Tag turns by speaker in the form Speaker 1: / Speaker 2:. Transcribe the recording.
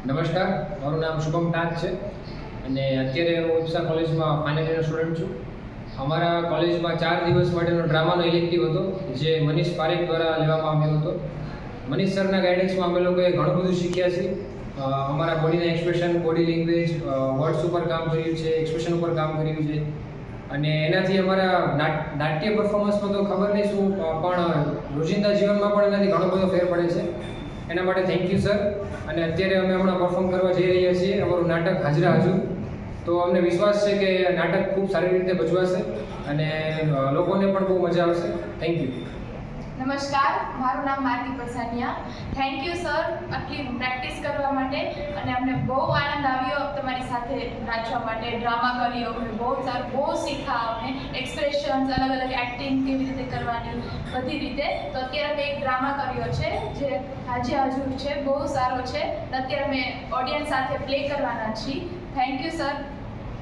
Speaker 1: નમસ્કાર, મારું નામ શુભમ ટાંક છે અને અત્યારે હું ઉત્સાહ કોલેજમાં ફાઇનલ યર સ્ટુડન્ટ છું. અમારા કોલેજમાં 4 દિવસ માટેનો ડ્રામાનો ઇલેક્ટિવ હતો જે મનીષ પારેખ દ્વારા લેવામાં આવ્યો હતો. મનીષ સરના ગાઈડન્સમાં અમે લોકોએ ઘણું બધું શીખ્યા છીએ. અમારા બોડીના એક્સપ્રેશન, બોડી લેંગ્વેજ, વર્ડ્સ ઉપર કામ કર્યું છે, એક્સપ્રેશન ઉપર કામ કર્યું છે અને એનાથી અમારા નાટ્ય પરફોર્મન્સમાં તો ખબર નહીં શું પણ રોજિંદા જીવનમાં પણ એનાથી ઘણો બધો ફેર પડે છે. એના માટે થેન્ક યુ સર. અને અત્યારે અમે હમણાં પરફોર્મ કરવા જઈ રહ્યા છીએ અમારું નાટક હાજરા હજુર. તો અમને વિશ્વાસ છે કે નાટક ખૂબ સારી રીતે ભજવાશે અને લોકોને પણ બહુ મજા આવશે. Thank you.
Speaker 2: નમસ્કાર, મારું નામ માર્ગી પરસાનિયા. થેન્ક યુ સર આટલી પ્રેક્ટિસ કરવા માટે અને અમને બહુ આનંદ આવ્યો તમારી સાથે નાચવા માટે. ડ્રામા કર્યો, બહુ સારું, બહુ શીખા અમને એક્સપ્રેશન્સ, અલગ અલગ એક્ટિંગ કેવી રીતે કરવાની, બધી રીતે. તો અત્યારે અમે એક ડ્રામા કર્યો છે જે આજે હજુર છે, બહુ સારો છે. અત્યારે અમે ઓડિયન્સ સાથે પ્લે કરવાના છીએ. Thank you sir.